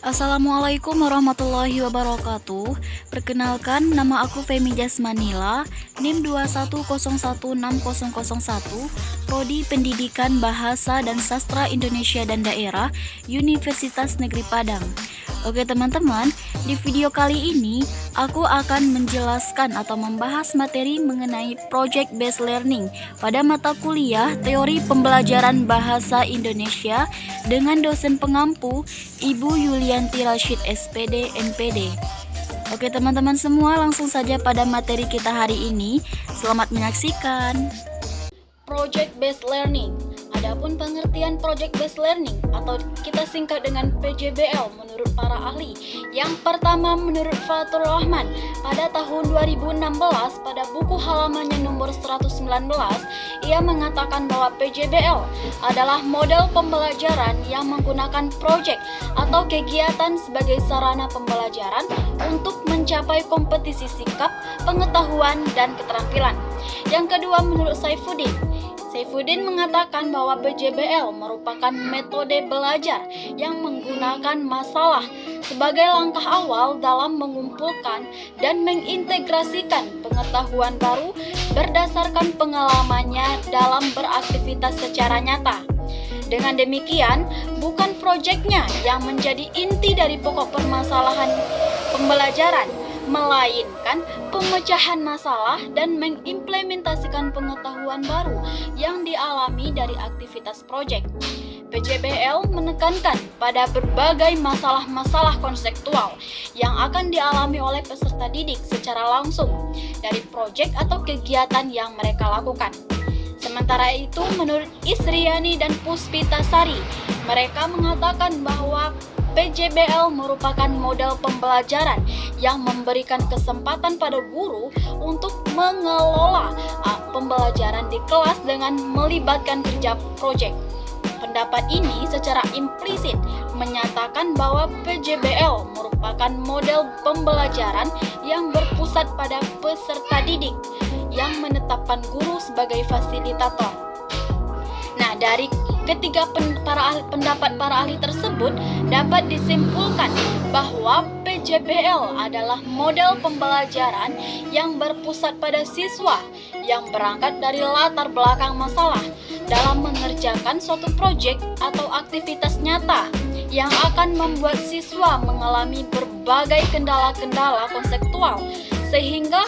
Assalamualaikum warahmatullahi wabarakatuh. Perkenalkan, nama aku Femi Jasmanila, NIM 2101601, Prodi Pendidikan Bahasa dan Sastra Indonesia dan Daerah, Universitas Negeri Padang. Oke teman-teman, di video kali ini aku akan menjelaskan atau membahas materi mengenai Project Based Learning pada mata kuliah Teori Pembelajaran Bahasa Indonesia dengan dosen pengampu Ibu Yulianti Rashid SPD MPD. Oke teman-teman semua, langsung saja pada materi kita hari ini. Selamat menyaksikan. Project Based Learning. Adapun pengertian Project Based Learning atau kita singkat dengan PJBL menurut para ahli. Yang pertama, menurut Fathur Rahman pada tahun 2016 pada buku halamannya nomor 119, ia mengatakan bahwa PJBL adalah model pembelajaran yang menggunakan proyek atau kegiatan sebagai sarana pembelajaran untuk mencapai kompetisi sikap, pengetahuan, dan keterampilan. Yang kedua, menurut Saifuddin mengatakan bahwa PJBL merupakan metode belajar yang menggunakan masalah sebagai langkah awal dalam mengumpulkan dan mengintegrasikan pengetahuan baru berdasarkan pengalamannya dalam beraktivitas secara nyata. Dengan demikian, bukan proyeknya yang menjadi inti dari pokok permasalahan pembelajaran, melainkan pemecahan masalah dan mengimplementasikan pengetahuan baru yang dialami dari aktivitas proyek. PJBL menekankan pada berbagai masalah-masalah konseptual yang akan dialami oleh peserta didik secara langsung dari proyek atau kegiatan yang mereka lakukan. Sementara itu, menurut Isriani dan Puspitasari, mereka mengatakan bahwa PJBL merupakan model pembelajaran yang memberikan kesempatan pada guru untuk mengelola pembelajaran di kelas dengan melibatkan kerja proyek. Pendapat ini secara implisit menyatakan bahwa PJBL merupakan model pembelajaran yang berpusat pada peserta didik yang menetapkan guru sebagai fasilitator. Nah, dari ketiga pendapat para ahli tersebut dapat disimpulkan bahwa PJBL adalah model pembelajaran yang berpusat pada siswa yang berangkat dari latar belakang masalah dalam mengerjakan suatu proyek atau aktivitas nyata yang akan membuat siswa mengalami berbagai kendala-kendala konseptual sehingga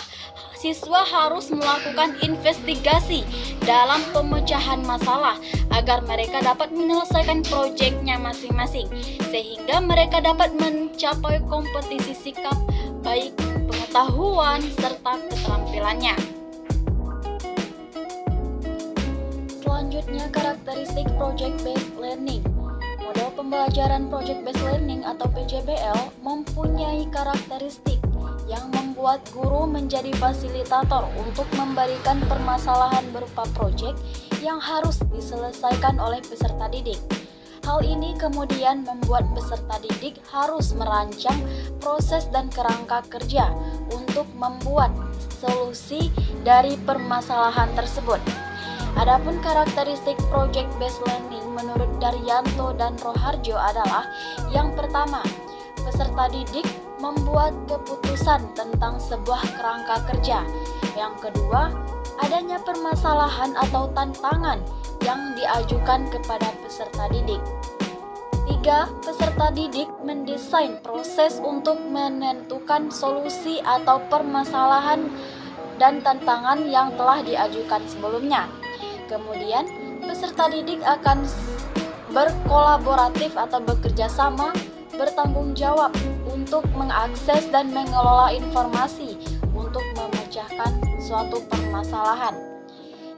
siswa harus melakukan investigasi dalam pemecahan masalah agar mereka dapat menyelesaikan proyeknya masing-masing sehingga mereka dapat mencapai kompetisi sikap baik pengetahuan serta keterampilannya. Selanjutnya, karakteristik Project Based Learning. Model pembelajaran Project Based Learning atau PJBL mempunyai karakteristik yang membuat guru menjadi fasilitator untuk memberikan permasalahan berupa proyek yang harus diselesaikan oleh peserta didik. Hal ini kemudian membuat peserta didik harus merancang proses dan kerangka kerja untuk membuat solusi dari permasalahan tersebut. Adapun karakteristik Project Based Learning menurut Daryanto dan Roharjo adalah yang pertama, peserta didik membuat keputusan tentang sebuah kerangka kerja. Yang kedua, adanya permasalahan atau tantangan yang diajukan kepada peserta didik. 3. Peserta didik mendesain proses untuk menentukan solusi atau permasalahan dan tantangan yang telah diajukan sebelumnya. Kemudian, peserta didik akan berkolaboratif atau bekerja sama, bertanggung jawab untuk mengakses dan mengelola informasi untuk memecahkan suatu permasalahan.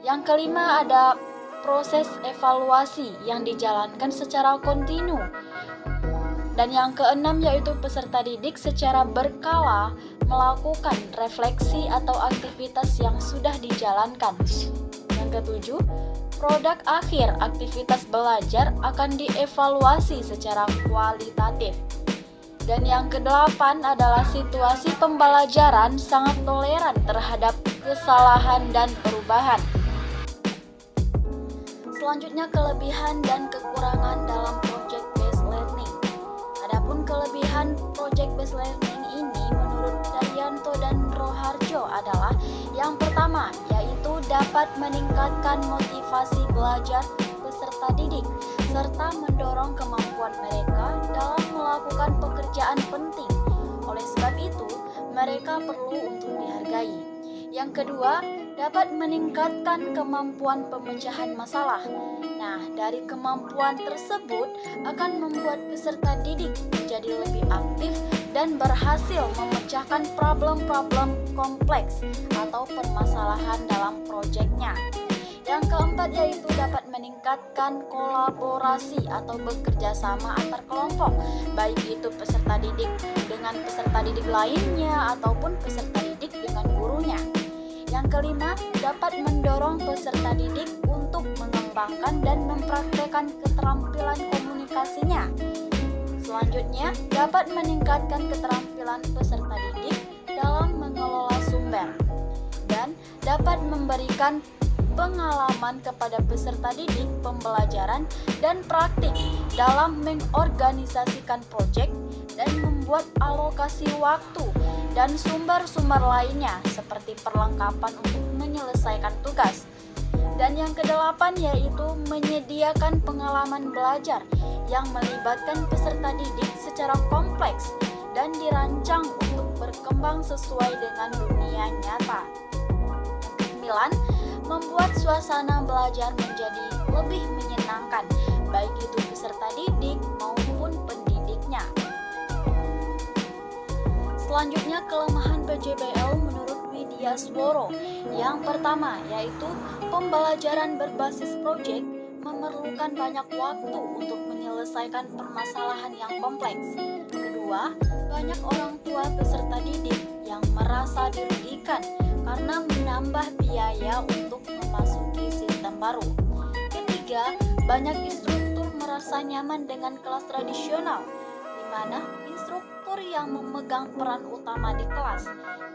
Yang kelima, ada proses evaluasi yang dijalankan secara kontinu. Dan yang keenam yaitu peserta didik secara berkala melakukan refleksi atau aktivitas yang sudah dijalankan. Yang ketujuh, produk akhir aktivitas belajar akan dievaluasi secara kualitatif. Dan yang kedelapan adalah situasi pembelajaran sangat toleran terhadap kesalahan dan perubahan. Selanjutnya, kelebihan dan kekurangan dalam Project Based Learning. Adapun kelebihan based learning ini menurut Daryanto dan Roharjo adalah yang pertama, yaitu dapat meningkatkan motivasi belajar peserta didik serta mendorong kemampuan mereka dalam melakukan pekerjaan penting. Oleh sebab itu, mereka perlu untuk dihargai. Yang kedua, dapat meningkatkan kemampuan pemecahan masalah. Nah, dari kemampuan tersebut akan membuat peserta didik menjadi lebih aktif dan berhasil memecahkan problem-problem kompleks atau permasalahan dalam proyeknya. Yang keempat yaitu dapat meningkatkan kolaborasi atau bekerja sama antar kelompok, baik itu peserta didik dengan peserta didik lainnya ataupun peserta didik dengan gurunya. Yang kelima, dapat mendorong peserta didik untuk mengembangkan dan mempraktekkan keterampilan komunikasinya. Selanjutnya, dapat meningkatkan keterampilan peserta didik dalam mengelola sumber dan dapat memberikan pengalaman kepada peserta didik pembelajaran dan praktik dalam mengorganisasikan proyek dan membuat alokasi waktu dan sumber-sumber lainnya seperti perlengkapan untuk menyelesaikan tugas. Dan yang kedelapan yaitu menyediakan pengalaman belajar yang melibatkan peserta didik secara kompleks dan dirancang untuk berkembang sesuai dengan dunia nyata. Yang ke-9, membuat suasana belajar menjadi lebih menyenangkan, baik itu peserta didik maupun pendidiknya. Selanjutnya, kelemahan PJBL menurut Widya Sworo. Yang pertama, yaitu pembelajaran berbasis proyek memerlukan banyak waktu untuk menyelesaikan permasalahan yang kompleks. Kedua, banyak orang tua peserta didik yang merasa dirugikan karena menambah biaya untuk memasuki sistem baru. Ketiga, banyak instruktur merasa nyaman dengan kelas tradisional, di mana instruktur yang memegang peran utama di kelas.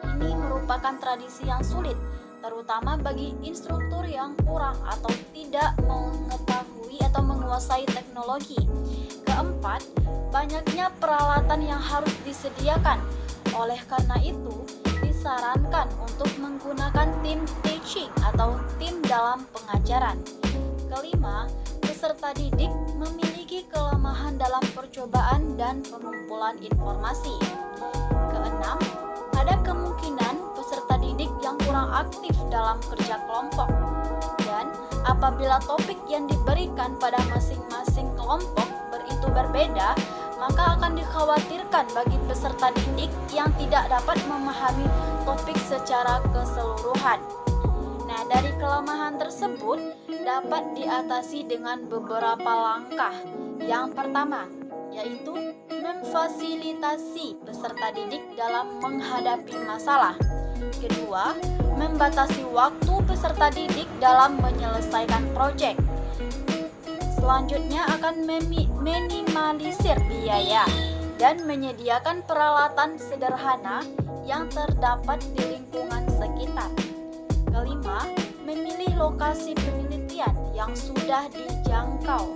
Ini merupakan tradisi yang sulit, terutama bagi instruktur yang kurang atau tidak mengetahui atau menguasai teknologi. Keempat, banyaknya peralatan yang harus disediakan. Oleh karena itu, disarankan untuk menggunakan tim teaching atau tim dalam pengajaran. Kelima, peserta didik memiliki kelemahan dalam percobaan dan pengumpulan informasi. Keenam, ada kemungkinan peserta didik yang kurang aktif dalam kerja kelompok. Dan apabila topik yang diberikan pada masing-masing kelompok itu berbeda, maka akan dikhawatirkan bagi peserta didik yang tidak dapat memahami topik secara keseluruhan. Nah, dari kelemahan tersebut dapat diatasi dengan beberapa langkah. Yang pertama, yaitu memfasilitasi peserta didik dalam menghadapi masalah. Kedua, membatasi waktu peserta didik dalam menyelesaikan proyek. Selanjutnya akan minimalisir biaya dan menyediakan peralatan sederhana yang terdapat di lingkungan sekitar. Kelima, memilih lokasi penelitian yang sudah dijangkau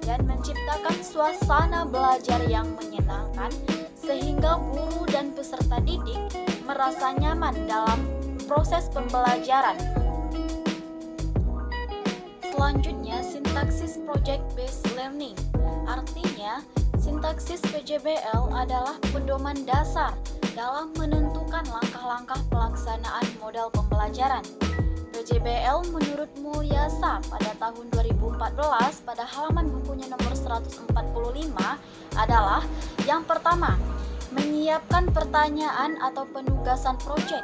dan menciptakan suasana belajar yang menyenangkan sehingga guru dan peserta didik merasa nyaman dalam proses pembelajaran. Selanjutnya, sintaksis project-based learning. Artinya, sintaksis PJBL adalah pedoman dasar dalam menentukan langkah-langkah pelaksanaan model pembelajaran. PJBL menurut Mulyasa pada tahun 2014 pada halaman bukunya nomor 145 adalah yang pertama, menyiapkan pertanyaan atau penugasan proyek.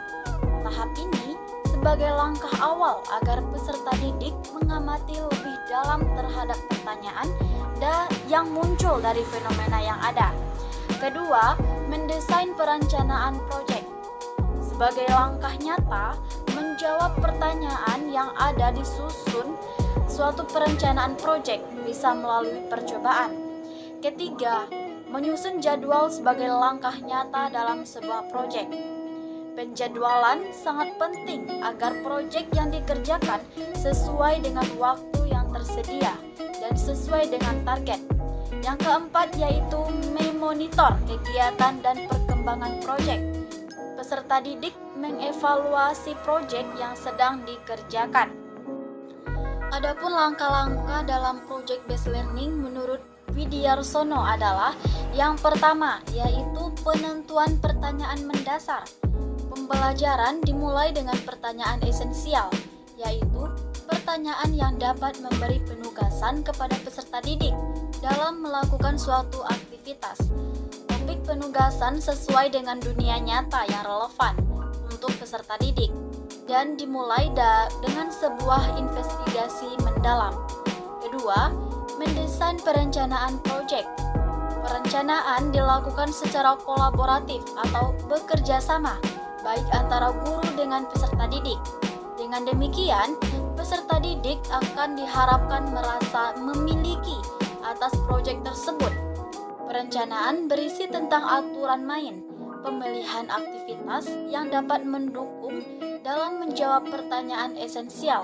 Tahap ini sebagai langkah awal agar peserta didik mengamati lebih dalam terhadap pertanyaan yang muncul dari fenomena yang ada. Kedua, mendesain perencanaan proyek. Sebagai langkah nyata, menjawab pertanyaan yang ada disusun suatu perencanaan proyek bisa melalui percobaan. Ketiga, menyusun jadwal sebagai langkah nyata dalam sebuah proyek. Penjadwalan sangat penting agar proyek yang dikerjakan sesuai dengan waktu yang tersedia dan sesuai dengan target. Yang keempat yaitu memonitor kegiatan dan perkembangan pengembangan proyek. Peserta didik mengevaluasi proyek yang sedang dikerjakan. Adapun langkah-langkah dalam proyek based learning menurut Widiarsono adalah yang pertama, yaitu penentuan pertanyaan mendasar. Pembelajaran dimulai dengan pertanyaan esensial, yaitu pertanyaan yang dapat memberi penugasan kepada peserta didik dalam melakukan suatu aktivitas. Topik penugasan sesuai dengan dunia nyata yang relevan untuk peserta didik dan dimulai dengan sebuah investigasi mendalam. Kedua, mendesain perencanaan proyek. Perencanaan dilakukan secara kolaboratif atau bekerja sama, baik antara guru dengan peserta didik. Dengan demikian, peserta didik akan diharapkan merasa memiliki atas proyek tersebut. Perencanaan berisi tentang aturan main, pemilihan aktivitas yang dapat mendukung dalam menjawab pertanyaan esensial,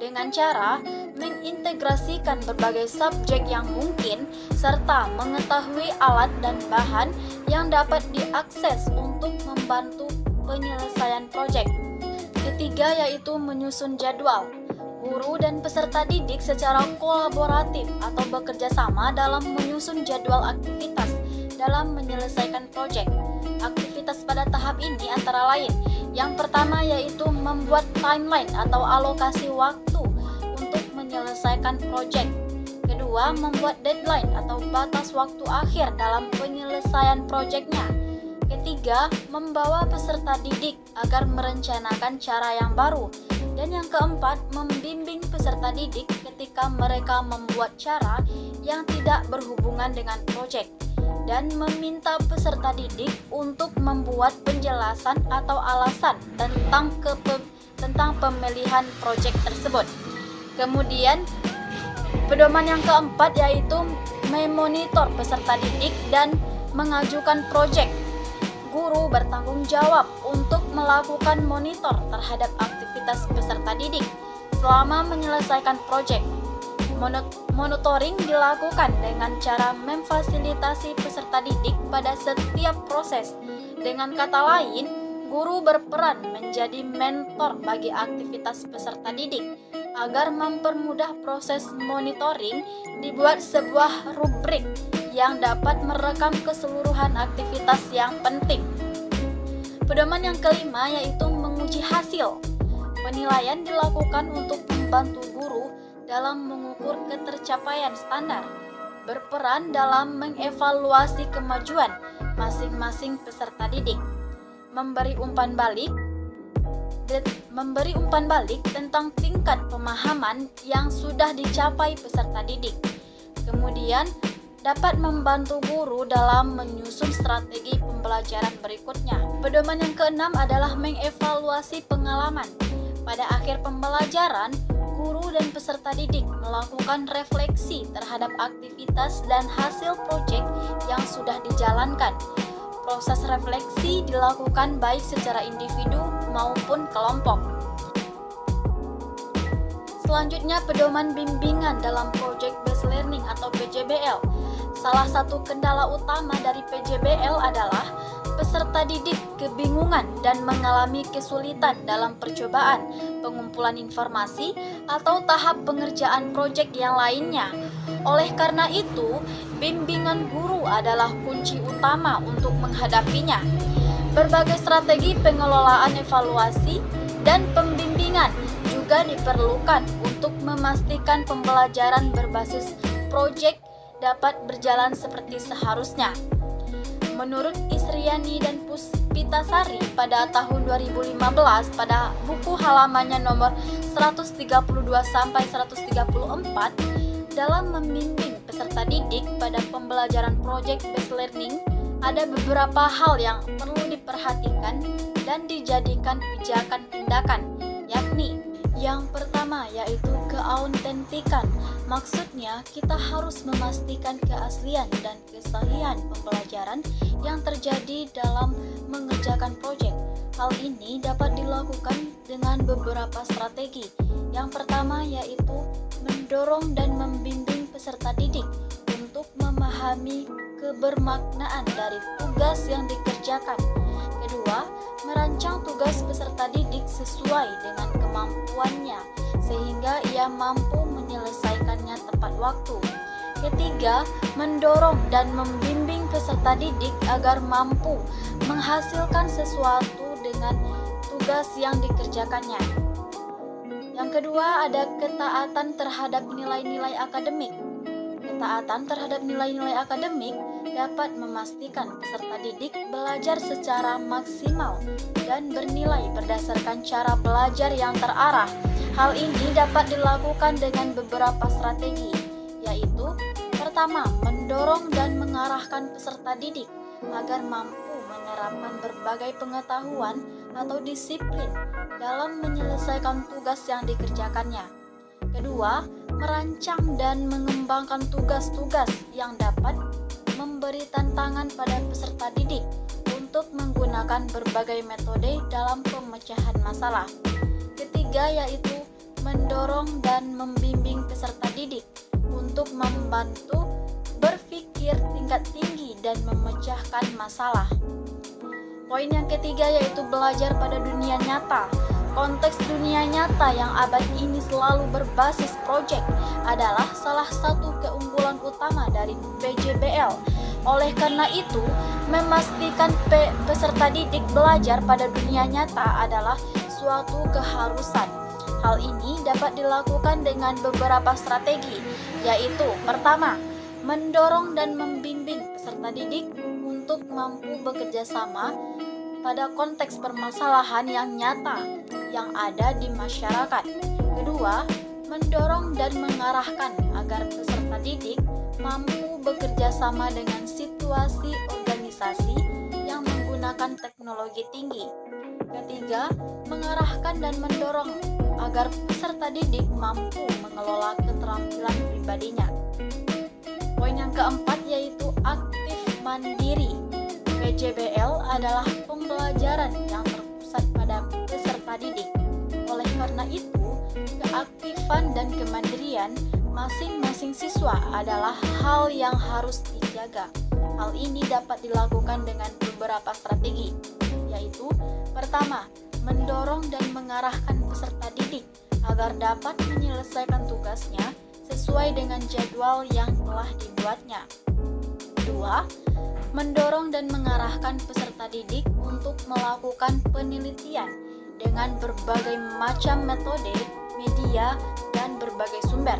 dengan cara mengintegrasikan berbagai subjek yang mungkin, serta mengetahui alat dan bahan yang dapat diakses untuk membantu penyelesaian proyek. Ketiga, yaitu menyusun jadwal. Guru dan peserta didik secara kolaboratif atau bekerja sama dalam menyusun jadwal aktivitas dalam menyelesaikan proyek. Aktivitas pada tahap ini antara lain, yang pertama yaitu membuat timeline atau alokasi waktu untuk menyelesaikan proyek. Kedua, membuat deadline atau batas waktu akhir dalam penyelesaian proyeknya. Ketiga, membawa peserta didik agar merencanakan cara yang baru. Dan yang keempat, membimbing peserta didik ketika mereka membuat cara yang tidak berhubungan dengan proyek. Dan meminta peserta didik untuk membuat penjelasan atau alasan tentang pemilihan proyek tersebut. Kemudian, pedoman yang keempat yaitu memonitor peserta didik dan mengajukan proyek. Guru bertanggung jawab untuk melakukan monitor terhadap aktivitas peserta didik selama menyelesaikan proyek. Monitoring dilakukan dengan cara memfasilitasi peserta didik pada setiap proses. Dengan kata lain, guru berperan menjadi mentor bagi aktivitas peserta didik. Agar mempermudah proses monitoring, dibuat sebuah rubrik yang dapat merekam keseluruhan aktivitas yang penting. Pedoman yang kelima yaitu menguji hasil. Penilaian dilakukan untuk membantu guru dalam mengukur ketercapaian standar, berperan dalam mengevaluasi kemajuan masing-masing peserta didik, memberi umpan balik tentang tingkat pemahaman yang sudah dicapai peserta didik. Kemudian, dapat membantu guru dalam menyusun strategi pembelajaran berikutnya. Pedoman yang keenam adalah mengevaluasi pengalaman. Pada akhir pembelajaran, guru dan peserta didik melakukan refleksi terhadap aktivitas dan hasil proyek yang sudah dijalankan. Proses refleksi dilakukan baik secara individu maupun kelompok. Selanjutnya, pedoman bimbingan dalam Project Based Learning atau PJBL. Salah satu kendala utama dari PJBL adalah peserta didik kebingungan dan mengalami kesulitan dalam percobaan, pengumpulan informasi, atau tahap pengerjaan proyek yang lainnya. Oleh karena itu, bimbingan guru adalah kunci utama untuk menghadapinya. Berbagai strategi pengelolaan evaluasi dan pembimbingan juga diperlukan untuk memastikan pembelajaran berbasis proyek dapat berjalan seperti seharusnya. Menurut Isriani dan Puspitasari pada tahun 2015 pada buku halamannya nomor 132 sampai 134, dalam membimbing peserta didik pada pembelajaran Project Based Learning, ada beberapa hal yang perlu diperhatikan dan dijadikan pijakan tindakan, yakni yang pertama yaitu keautentikan. Maksudnya, kita harus memastikan keaslian dan kesahihan pembelajaran yang terjadi dalam mengerjakan proyek. Hal ini dapat dilakukan dengan beberapa strategi. Yang pertama yaitu mendorong dan membimbing peserta didik untuk memahami kebermaknaan dari tugas yang dikerjakan. Kedua, merancang tugas peserta didik sesuai dengan kemampuannya sehingga ia mampu menyelesaikannya tepat waktu. Ketiga, mendorong dan membimbing peserta didik agar mampu menghasilkan sesuatu dengan tugas yang dikerjakannya. Yang kedua, ada ketaatan terhadap nilai-nilai akademik. Ketaatan terhadap nilai-nilai akademik dapat memastikan peserta didik belajar secara maksimal dan bernilai berdasarkan cara belajar yang terarah. Hal ini dapat dilakukan dengan beberapa strategi, yaitu pertama, mendorong dan mengarahkan peserta didik agar mampu menerapkan berbagai pengetahuan atau disiplin dalam menyelesaikan tugas yang dikerjakannya. Kedua, merancang dan mengembangkan tugas-tugas yang dapat memberi tantangan pada peserta didik untuk menggunakan berbagai metode dalam pemecahan masalah. Ketiga, yaitu mendorong dan membimbing peserta didik untuk membantu berpikir tingkat tinggi dan memecahkan masalah. Poin yang ketiga yaitu belajar pada dunia nyata. Konteks dunia nyata yang abad ini selalu berbasis proyek adalah salah satu keunggulan utama dari PJBL. Oleh karena itu, memastikan peserta didik belajar pada dunia nyata adalah suatu keharusan. Hal ini dapat dilakukan dengan beberapa strategi, yaitu pertama, mendorong dan membimbing peserta didik untuk mampu bekerja sama pada konteks permasalahan yang nyata yang ada di masyarakat. Kedua, mendorong dan mengarahkan agar peserta didik mampu bekerja sama dengan situasi organisasi yang menggunakan teknologi tinggi. Ketiga, mengarahkan dan mendorong agar peserta didik mampu mengelola keterampilan pribadinya. Poin yang keempat yaitu aktif mandiri. PJBL adalah pembelajaran yang terpusat pada peserta didik. Oleh karena itu, keaktifan dan kemandirian masing-masing siswa adalah hal yang harus dijaga. Hal ini dapat dilakukan dengan beberapa strategi, yaitu pertama, mendorong dan mengarahkan peserta didik agar dapat menyelesaikan tugasnya sesuai dengan jadwal yang telah dibuatnya. Kedua, mendorong dan mengarahkan peserta didik untuk melakukan penelitian dengan berbagai macam metode, media, dan berbagai sumber.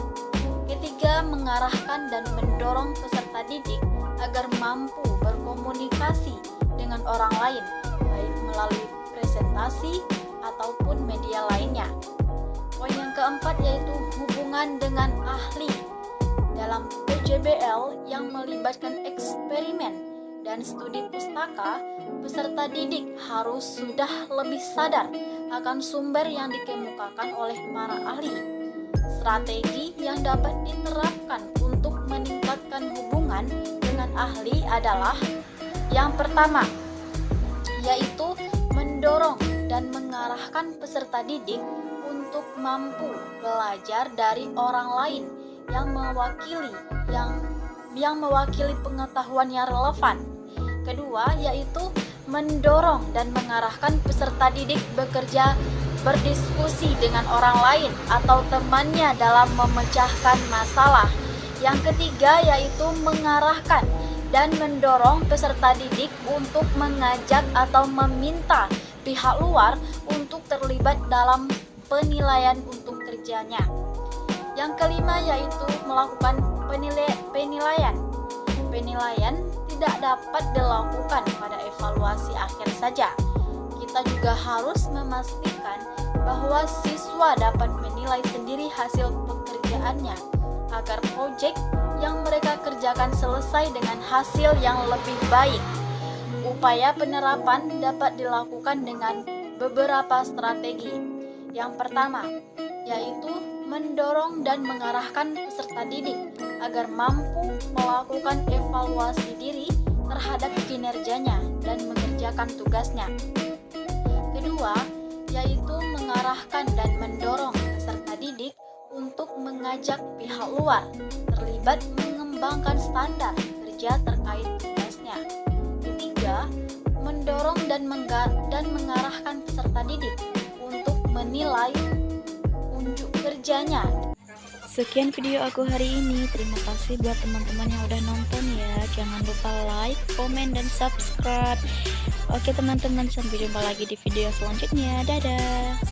Ketiga, mengarahkan dan mendorong peserta didik agar mampu berkomunikasi dengan orang lain, baik melalui presentasi ataupun media lainnya. Poin yang keempat yaitu hubungan dengan ahli. Dalam PJBL yang melibatkan eksperimen dan studi pustaka, peserta didik harus sudah lebih sadar akan sumber yang dikemukakan oleh para ahli. Strategi yang dapat diterapkan untuk meningkatkan hubungan dengan ahli adalah yang pertama, yaitu mendorong dan mengarahkan peserta didik untuk mampu belajar dari orang lain yang mewakili pengetahuan yang relevan. Kedua, yaitu mendorong dan mengarahkan peserta didik berdiskusi dengan orang lain atau temannya dalam memecahkan masalah. Yang ketiga, yaitu mengarahkan dan mendorong peserta didik untuk mengajak atau meminta pihak luar untuk terlibat dalam penilaian untuk kerjanya. Yang kelima yaitu melakukan penilaian. Penilaian tidak dapat dilakukan pada evaluasi akhir saja. Kita juga harus memastikan bahwa siswa dapat menilai sendiri hasil pekerjaannya agar proyek yang mereka kerjakan selesai dengan hasil yang lebih baik. Upaya penerapan dapat dilakukan dengan beberapa strategi. Yang pertama, yaitu mendorong dan mengarahkan peserta didik agar mampu melakukan evaluasi diri terhadap kinerjanya dan mengerjakan tugasnya. Kedua, yaitu mengarahkan dan mendorong peserta didik untuk mengajak pihak luar terlibat mengembangkan standar kerja terkait tugasnya. Ketiga, mendorong dan mengarahkan peserta didik untuk menilai unjuk kerjanya. Sekian video aku hari ini. Terima kasih buat teman-teman yang udah nonton ya. Jangan lupa like, komen, dan subscribe. Oke teman-teman, sampai jumpa lagi di video selanjutnya. Dadah.